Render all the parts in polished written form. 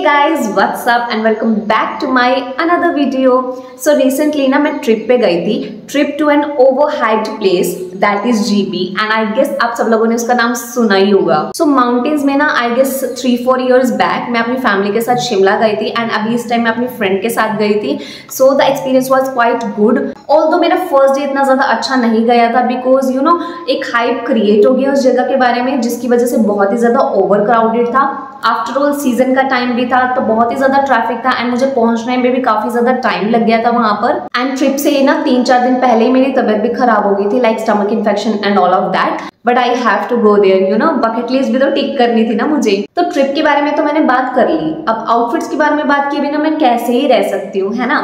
guys, what's up and welcome back to my another video. So recently ना मैं trip पे गई थी, trip to an overhyped place that is GP and I guess आप सब लोगों ने उसका नाम सुना ही होगा. सो माउंटेन्स में ना आई गेस 3-4 years बैक मैं अपनी फैमिली के साथ शिमला गई थी एंड अभी इस टाइम मैं अपनी फ्रेंड के साथ गई थी. So the experience was quite good. Although मेरा फर्स्ट डे इतना ज़्यादा अच्छा नहीं गया था बिकॉज यू नो एक हाइप क्रिएट हो गया उस जगह के बारे में जिसकी वजह से बहुत ही ज़्यादा ओवर क्राउडेड था. आफ्टर ऑल सीजन का टाइम भी था तो बहुत ही ज़्यादा ट्रैफिक था एंड मुझे पहुंचने में भी काफ़ी ज़्यादा टाइम लग गया था वहाँ पर. एंड ट्रिप से ना 3-4 दिन पहले ही मेरी तबीयत भी खराब हो गई थी like stomach infection and all of that. But I have to go there you know, bucket list भी तो टिक करनी थी ना मुझे. तो ट्रिप के बारे में तो मैंने बात कर ली. अब आउटफिट्स के बारे में बात किए बिना मैं कैसे ही रह सकती हूँ, है ना.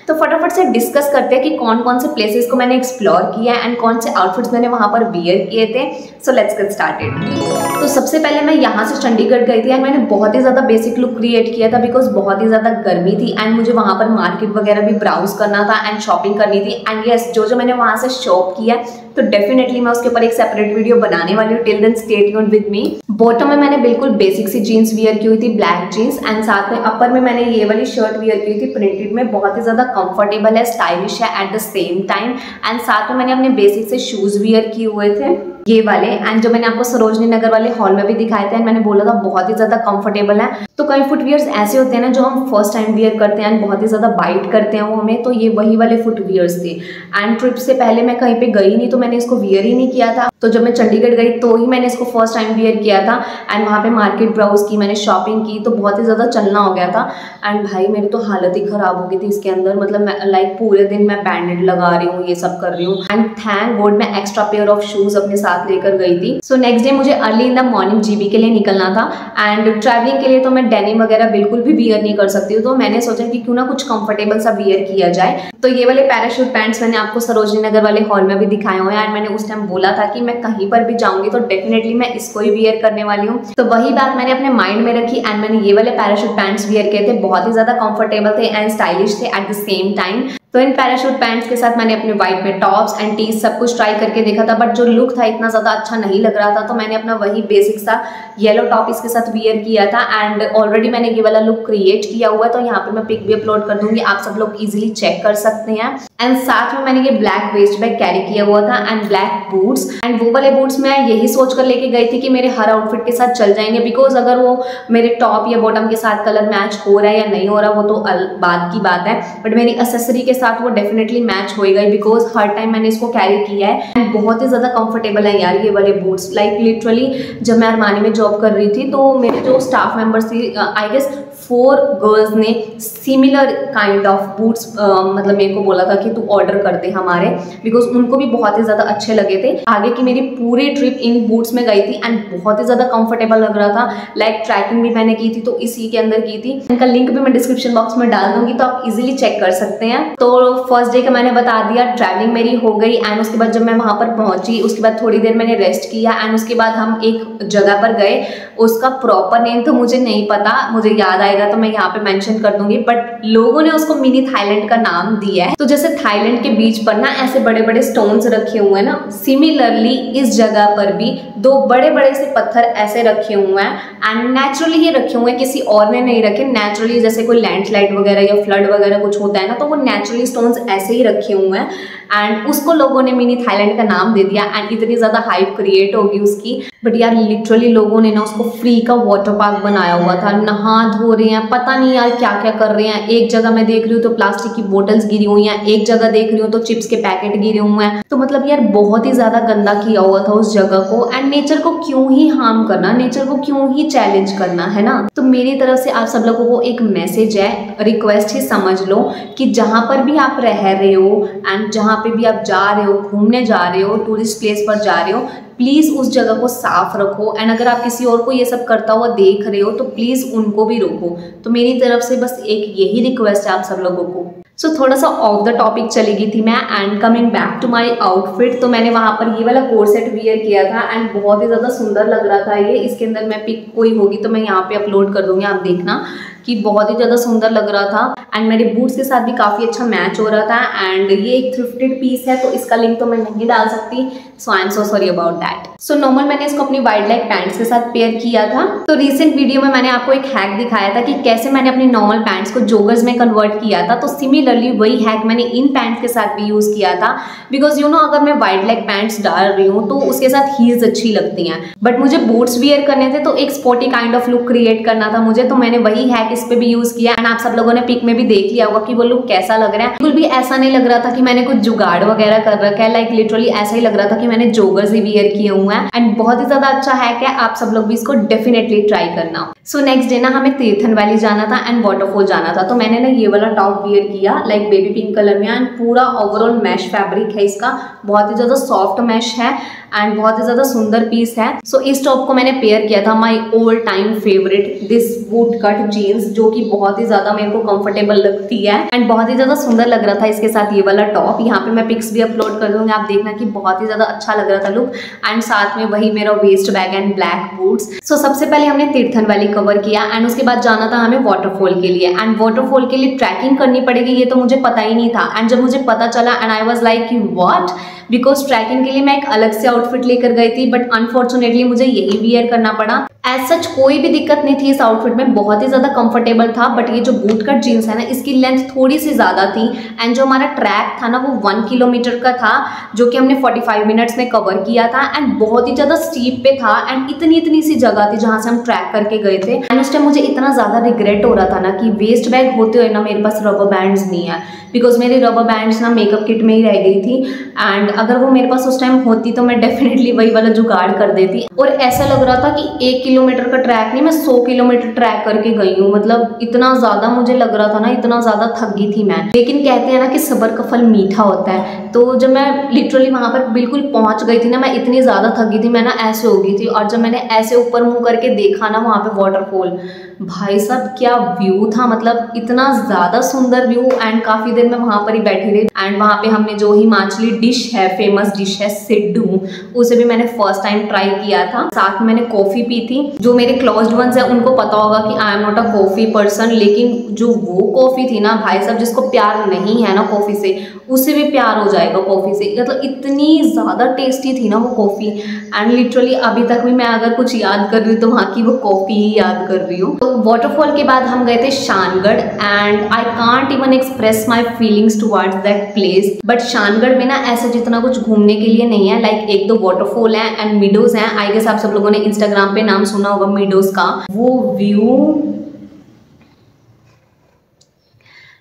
तो फटाफट से डिस्कस करते हैं कि कौन कौन से प्लेसेस को मैंने एक्सप्लोर किया एंड कौन से आउटफिट्स मैंने वहाँ पर वियर किए थे. So let's get started. तो सबसे पहले मैं यहाँ से चंडीगढ़ गई थी एंड मैंने बहुत ही ज़्यादा बेसिक लुक क्रिएट किया था बिकॉज बहुत ही ज़्यादा गर्मी थी एंड मुझे वहाँ पर मार्केट वगैरह भी ब्राउज करना था एंड शॉपिंग करनी थी. एंड यस, जो मैंने वहाँ से शॉप किया तो डेफिनेटली मैं उसके ऊपर एक सेपरेट वीडियो बनाने वाली हूँ. Till then stay tuned with me. Bottom में मैंने बिल्कुल बेसिक सी जीन्स वियर की हुई थी, ब्लैक जीन्स. एंड साथ में अपर में मैंने ये वाली शर्ट वियर की हुई थी प्रिंटेड में. बहुत ही ज़्यादा कंफर्टेबल है, स्टाइलिश है at the same time. And साथ में मैंने अपने बेसिक से शूज़ वियर किए हुए थे ये वाले एंड जो मैंने आपको सरोजनी नगर वाले हॉल में भी दिखाए थे एंड मैंने बोला था बहुत ही ज़्यादा कंफर्टेबल है. तो कई फुटवियर्स ऐसे होते हैं ना जो हम फर्स्ट टाइम वियर करते हैं एंड बहुत ही ज़्यादा बाइट करते हैं वो हमें. तो ये वही वाले फुटवियर्स थे एंड ट्रिप से पहले मैं कहीं पे गई नहीं तो मैंने इसको वियर ही नहीं किया था. तो जब मैं चंडीगढ़ गई तो ही मैंने इसको फर्स्ट टाइम वियर किया था एंड वहाँ पे मार्केट ब्राउज की, मैंने शॉपिंग की तो बहुत ही ज़्यादा चलना हो गया था. एंड भाई मेरी तो हालत ही ख़राब हो गई थी इसके अंदर. मतलब मैं लाइक पूरे दिन मैं बैंडेड लगा रही हूँ, ये सब कर रही हूँ. एंड थैंक गॉड मैं एक्स्ट्रा पेयर ऑफ शूज़ अपने साथ लेकर गई थी. सो नेक्स्ट डे मुझे early in the morning GB के लिए निकलना था एंड ट्रैवलिंग के लिए तो मैं डेनिम वगैरह बिल्कुल भी वियर नहीं कर सकती हूँ. तो मैंने सोचा कि क्यों ना कुछ कंफर्टेबल सा वियर किया जाए. तो ये वाले पैराशूट पैंट्स मैंने आपको सरोजनी नगर वाले हॉल में भी दिखाए हुए हैं एंड मैंने उस टाइम बोला था कि मैं कहीं पर भी जाऊंगी तो डेफिनेटली मैं इसको ही वियर करने वाली हूँ. तो वही बात मैंने अपने माइंड में रखी एंड मैंने ये वाले पैराशूट पैंट्स वियर किए थे. बहुत ही ज्यादा कंफर्टेबल थे एंड स्टाइलिश थे एट द सेम टाइम. तो इन पैराशूट पैंट्स के साथ मैंने अपने वाइट में टॉप्स एंड टीज सब कुछ ट्राई करके देखा था बट जो लुक था इतना ज़्यादा अच्छा नहीं लग रहा था. तो मैंने अपना वही बेसिक सा येलो टॉप इसके साथ वियर किया था एंड ऑलरेडी मैंने ये वाला लुक क्रिएट किया हुआ है. तो यहाँ पे मैं पिक भी अपलोड कर दूंगी, आप सब लोग इजीली चेक कर सकते हैं. एंड साथ में मैंने ये ब्लैक वेस्ट बैग कैरी किया हुआ था एंड ब्लैक बूट्स. एंड वो वाले बूट्स मैं यही सोच कर लेके गई थी कि मेरे हर आउटफिट के साथ चल जाएंगे बिकॉज अगर वो मेरे टॉप या बॉटम के साथ कलर मैच हो रहा है या नहीं हो रहा वो तो बात की बात है बट मेरी एक्सेसरी के साथ वो डेफिनेटली मैच होएगा बिकॉज हर टाइम मैंने इसको कैरी किया है. एंड बहुत ही ज़्यादा कंफर्टेबल है यार ये वाले बूट्स. लाइक लिटरली जब मैं अरमानी में जॉब कर रही थी तो मेरे जो स्टाफ मेंबर्स थी आई गेस 4 गर्ल्स ने सिमिलर काइंड ऑफ बूट्स मतलब मेरे को बोला था कि तू ऑर्डर कर दे हमारे बिकॉज उनको भी बहुत ही ज़्यादा अच्छे लगे थे. आगे की मेरी पूरी ट्रिप इन बूट्स में गई थी एंड बहुत ही ज़्यादा कंफर्टेबल लग रहा था. लाइक ट्रैकिंग भी मैंने की थी तो इसी के अंदर की थी. इनका लिंक भी मैं डिस्क्रिप्शन बॉक्स में डाल दूंगी तो आप इजीली चेक कर सकते हैं. तो फर्स्ट डे का मैंने बता दिया, ट्रैवलिंग मेरी हो गई एंड उसके बाद जब मैं वहाँ पर पहुँची उसके बाद थोड़ी देर मैंने रेस्ट किया एंड उसके बाद हम एक जगह पर गए. उसका प्रॉपर नेम तो मुझे नहीं पता, मुझे याद आएगा तो मैं यहाँ पे मेंशन कर दूंगी बट लोगों ने उसको मिनी थाईलैंड का नाम दिया है. तो जैसे थाईलैंड के बीच पर ना ऐसे बड़े बड़े स्टोन्स रखे हुए हैं ना, सिमिलरली इस जगह पर भी 2 बड़े बड़े से पत्थर ऐसे रखे हुए हैं एंड नेचुरली ये रखे हुए हैं, किसी और ने नहीं रखे. नेचुरली जैसे कोई लैंडस्लाइड वगैरह या फ्लड वगैरह कुछ होता है ना तो वो नेचुरली स्टोन्स ऐसे ही रखे हुए हैं एंड उसको लोगों ने मिनी थाईलैंड का नाम दे दिया एंड इतनी ज़्यादा हाइप क्रिएट होगी उसकी. बट यार लिटरली लोगों ने ना उसको फ्री का वाटर पार्क बनाया हुआ था. नहा धो रहे हैं, पता नहीं यार क्या क्या कर रहे हैं. एक जगह मैं देख रही हूँ तो प्लास्टिक की बोटल्स गिरी हुई हैं, एक जगह देख रही हूँ तो चिप्स के पैकेट गिरे हुए हैं. तो मतलब यार बहुत ही ज़्यादा गंदा किया हुआ था उस जगह को. एंड नेचर को क्यों ही हार्म करना, नेचर को क्यों ही चैलेंज करना, है ना. तो मेरी तरफ से आप सब लोगों को एक मैसेज है, रिक्वेस्ट ही समझ लो कि जहाँ पर भी आप रह रहे हो एंड जहाँ पे भी आप जा रहे हो, घूमने जा रहे हो, टूरिस्ट प्लेस पर जा रहे हो, प्लीज़ उस जगह को साफ रखो. एंड अगर आप किसी और को ये सब करता हुआ देख रहे हो तो प्लीज़ उनको भी रोको. तो मेरी तरफ से बस एक यही रिक्वेस्ट है आप सब लोगों को. सो थोड़ा सा ऑफ द टॉपिक चली गई थी मैं and coming back to my outfit. तो मैंने वहाँ पर ये वाला कोट सेट वियर किया था एंड बहुत ही ज़्यादा सुंदर लग रहा था ये. इसके अंदर मैं पिक कोई होगी तो मैं यहाँ पे अपलोड कर दूँगी, आप देखना कि बहुत ही ज़्यादा सुंदर लग रहा था एंड मेरे बूट्स के साथ भी काफ़ी अच्छा मैच हो रहा था। एंड ये एक थ्रिफ्टेड पीस है तो इसका लिंक तो मैं नहीं डाल सकती, so I am so sorry about that. So normal मैंने इसको अपनी वाइड लेग पैंट्स के साथ पेयर किया था। तो रिसेंट वीडियो में मैंने आपको एक हैक दिखाया था कि कैसे मैंने अपनी नॉर्मल पैंट्स को जोगर्स में कन्वर्ट किया था। तो सिमिलरली वही हैक मैंने इन पैंट्स के साथ भी यूज़ किया था, बिकॉज यू नो अगर मैं वाइड लेग पैंट्स डाल रही हूँ तो उसके साथ हील्स अच्छी लगती हैं, बट मुझे बूट्स वियर करने थे तो एक sporty kind of look create करना था मुझे, तो मैंने वही हैक इस पे भी यूज़ किया। एंड आप सब लोगों ने पिक में भी देख लिया होगा कि वो लुक कैसा लग रहा है। बिल्कुल भी ऐसा नहीं लग रहा था कि मैंने कुछ जुगाड़ वगैरह कर रखा है, लाइक लिटरली ऐसा ही लग रहा था कि मैंने जोगर्स ही वियर किए हुए हैं। एंड बहुत ही ज्यादा अच्छा हैक है, आप सब लोग भी इसको डेफिनेटली ट्राई करना। सो नेक्स्ट डे ना हमें तीर्थन वैली जाना था एंड वाटरफॉल जाना था। तो मैंने ना ये वाला टॉप वियर किया लाइक बेबी पिंक कलर में एंड पूरा ओवरऑल मैश फैब्रिक है इसका, बहुत ही ज़्यादा सॉफ्ट मैश है एंड बहुत ही ज़्यादा सुंदर पीस है। सो इस टॉप को मैंने पेयर किया था my all time favourite this boot cut jeans, जो कि बहुत ही ज़्यादा मेरे को कंफर्टेबल लगती है एंड बहुत ही ज़्यादा सुंदर लग रहा था इसके साथ ये वाला टॉप। यहाँ पे मैं पिक्स भी अपलोड कर दूँगी, आप देखना कि बहुत ही ज़्यादा अच्छा लग रहा था लुक। एंड साथ में वही मेरा waist bag and black boots. So सबसे पहले हमने तीर्थन वैली कवर किया एंड उसके बाद जाना था हमें वाटरफॉल के लिए। एंड वाटरफॉल के लिए ट्रैकिंग करनी पड़ेगी ये तो मुझे पता ही नहीं था। एंड जब मुझे पता चला and I was like what, because trekking के लिए मैं एक अलग से आउटफिट लेकर गई थी, बट अनफॉर्चुनेटली मुझे यही वियर करना पड़ा। एज सच कोई भी दिक्कत नहीं थी इस आउटफिट में, बहुत ही ज़्यादा कंफर्टेबल था। बट ये जो बूट कट जीन्स है ना, इसकी लेंथ थोड़ी सी ज़्यादा थी एंड जो हमारा ट्रैक था ना वो 1 किलोमीटर का था, जो कि हमने 45 मिनट्स में कवर किया था एंड बहुत ही ज़्यादा स्टीप पे था एंड इतनी सी जगह थी जहाँ से हम ट्रैक करके गए थे। एंड उस टाइम मुझे इतना ज़्यादा रिग्रेट हो रहा था ना कि वेस्ट बैग होते हुए ना मेरे पास रबर बैंड्स नहीं है, बिकॉज मेरी रबर बैंड्स ना मेकअप किट में ही रह गई थी। एंड अगर वो मेरे पास उस टाइम होती तो मैं डेफिनेटली वही वाला जुगाड़ कर देती। और ऐसा लग रहा था कि 1 किलोमीटर का ट्रैक नहीं, मैं 100 किलोमीटर ट्रैक करके गई हूँ। मतलब इतना ज़्यादा मुझे लग रहा था ना, इतना ज़्यादा थक गई थी मैं। लेकिन कहते हैं ना कि सब्र का फल मीठा होता है, तो जब मैं लिटरली वहाँ पर बिल्कुल पहुँच गई थी ना, मैं इतनी ज़्यादा थक गई थी, मैं ना ऐसे हो गई थी। और जब मैंने ऐसे ऊपर मुँह करके देखा ना वहाँ पे वाटरफॉल, भाई साहब क्या व्यू था, मतलब इतना ज़्यादा सुंदर व्यू। एंड काफ़ी देर में वहाँ पर ही बैठी रही एंड वहाँ पे हमने जो हिमाचली डिश है, फेमस डिश है सिड्डू, उसे भी मैंने फर्स्ट टाइम ट्राई किया था। साथ में मैंने कॉफ़ी पी थी। जो मेरे क्लोज्ड वंस है उनको पता होगा कि I am not a coffee person, लेकिन जो वो कॉफ़ी थी ना भाई साहब, जिसको प्यार नहीं है ना कॉफ़ी से, उसे भी प्यार हो जाएगा कॉफ़ी से। मतलब इतनी ज़्यादा टेस्टी थी ना वो कॉफ़ी। एंड लिटरली अभी तक भी मैं अगर कुछ याद कर रही हूँ तो वहाँ की वो कॉफ़ी ही याद कर रही हूँ। तो वाटरफॉल के बाद हम गए थे Shangarh and I can't even express my feelings towards that place. But Shangarh में ना ऐसा जितना कुछ घूमने के लिए नहीं है, लाइक 1-2 वाटरफॉल हैं एंड मीडोज हैं। आई गेस आप सब लोगों ने इंस्टाग्राम पे नाम सुना होगा मीडोज का। वो व्यू,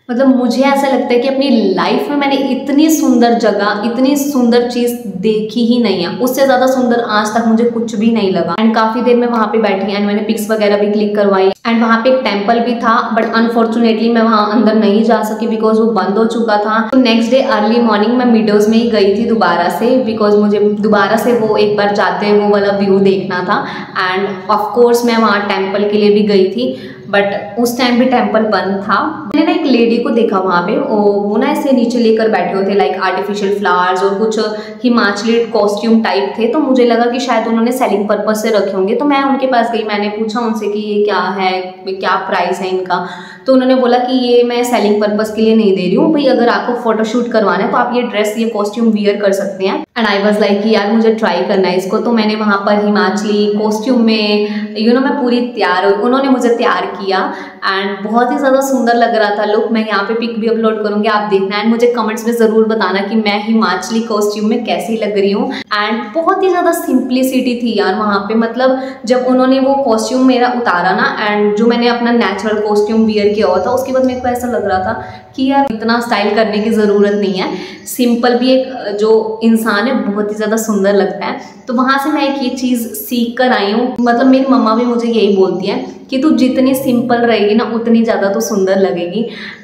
मतलब मुझे ऐसा लगता है कि अपनी लाइफ में मैंने इतनी सुंदर जगह, इतनी सुंदर चीज़ देखी ही नहीं है। उससे ज़्यादा सुंदर आज तक मुझे कुछ भी नहीं लगा। एंड काफ़ी देर में वहाँ पे बैठी एंड मैंने पिक्स वगैरह भी क्लिक करवाई। एंड वहाँ पे एक टेम्पल भी था, बट अनफॉर्चुनेटली मैं वहाँ अंदर नहीं जा सकी बिकॉज वो बंद हो चुका था। तो नेक्स्ट डे अर्ली मॉर्निंग मैं मीडोज में ही गई थी दोबारा से, बिकॉज मुझे दोबारा से वो एक बार जाते वो वाला व्यू देखना था। एंड ऑफकोर्स मैं वहाँ टेम्पल के लिए भी गई थी, बट उस टाइम भी टेम्पल बंद था। मैंने ना एक लेडी को देखा वहाँ पे, वो ना ऐसे नीचे लेकर बैठे हुए थे लाइक आर्टिफिशियल फ्लावर्स और कुछ हिमाचली कॉस्ट्यूम टाइप थे। तो मुझे लगा कि शायद उन्होंने सेलिंग पर्पज से रखे होंगे। तो मैं उनके पास गई, मैंने पूछा उनसे कि ये क्या है, क्या प्राइस है इनका। तो उन्होंने बोला कि ये मैं सेलिंग पर्पज के लिए नहीं दे रही हूँ भाई, अगर आपको फोटोशूट करवाना है तो आप ये ड्रेस, ये कॉस्ट्यूम वियर कर सकते हैं। एंड आई वाज लाइक कि यार मुझे ट्राई करना है इसको। तो मैंने वहाँ पर हिमाचली कॉस्ट्यूम में मैं पूरी तैयार हुई, उन्होंने मुझे तैयार किया एंड बहुत ही ज़्यादा सुंदर लग रहा था लुक। मैं यहाँ पे पिक भी अपलोड करूँगी, आप देखना एंड मुझे कमेंट्स में ज़रूर बताना कि मैं हिमाचली कॉस्ट्यूम में कैसी लग रही हूँ। एंड बहुत ही ज़्यादा सिंप्लिसिटी थी यार वहाँ पे। मतलब जब उन्होंने वो कॉस्ट्यूम मेरा उतारा ना एंड जो मैंने अपना नेचुरल कॉस्ट्यूम वियर किया हुआ था, उसके बाद मेरे को ऐसा लग रहा था कि यार इतना स्टाइल करने की ज़रूरत नहीं है, सिंपल भी एक जो इंसान है बहुत ही ज़्यादा सुंदर लगता है। तो वहाँ से मैं एक ये चीज़ सीख कर आई हूँ। मतलब मेरी मम्मा भी मुझे यही बोलती है कि तू जितनी सिंपल रहेगी ना उतनी ज़्यादा तो सुंदर लगेगी।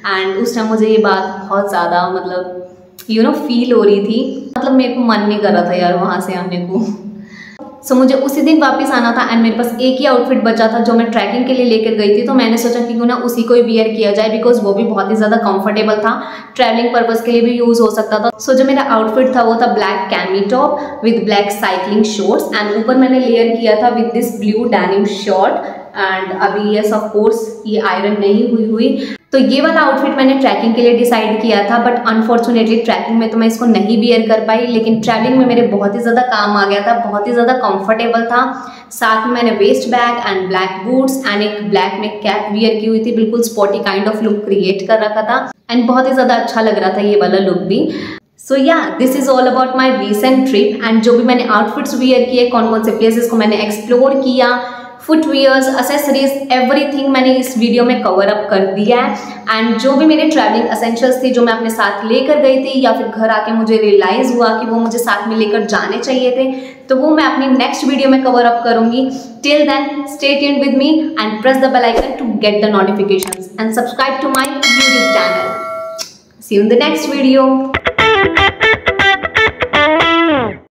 एंड उस टाइम मुझे ये बात बहुत ज़्यादा मतलब फील हो रही थी। मतलब मेरे को मन नहीं कर रहा था यार वहाँ से आने को। सो मुझे उसी दिन वापस आना था एंड मेरे पास एक ही आउटफिट बचा था जो मैं ट्रैकिंग के लिए लेकर गई थी। तो मैंने सोचा कि क्यों ना उसी को ही वियर किया जाए, बिकॉज वो भी बहुत ही ज़्यादा कंफर्टेबल था, ट्रैवलिंग पर्पज़ के लिए भी यूज़ हो सकता था। सो जो मेरा आउटफिट था वो था black chemo top with black cycling shorts and ऊपर मैंने लेयर किया था with this blue denim shirt and अभी यस ऑफ कोर्स ये आयरन नहीं हुई। तो ये वाला आउटफिट मैंने ट्रैकिंग के लिए डिसाइड किया था, बट अनफॉर्चुनेटली ट्रैकिंग में तो मैं इसको नहीं वियर कर पाई, लेकिन ट्रैवलिंग में मेरे बहुत ही ज़्यादा काम आ गया था, बहुत ही ज़्यादा कंफर्टेबल था। साथ में मैंने waist bag and black boots and एक ब्लैक में कैप वियर की हुई थी, बिल्कुल sporty kind of look create कर रखा था एंड बहुत ही ज़्यादा अच्छा लग रहा था ये वाला लुक भी। सो या this is all about my recent trip and जो भी मैंने आउटफिट्स वियर किए, कौन कौन से प्लेसेस को मैंने एक्सप्लोर किया, फुटवियर्स, एक्सेसरीज, एवरीथिंग मैंने इस वीडियो में कवर अप कर दिया है। एंड जो भी मेरे ट्रैवलिंग एसेंशियल्स थे जो मैं अपने साथ लेकर गई थी या फिर घर आके मुझे रियलाइज हुआ कि वो मुझे साथ में लेकर जाने चाहिए थे, तो वो मैं अपनी नेक्स्ट वीडियो में कवर अप करूंगी। Till then stay tuned with me and press the bell icon to get the notifications and subscribe to my YouTube channel. See you in the next video.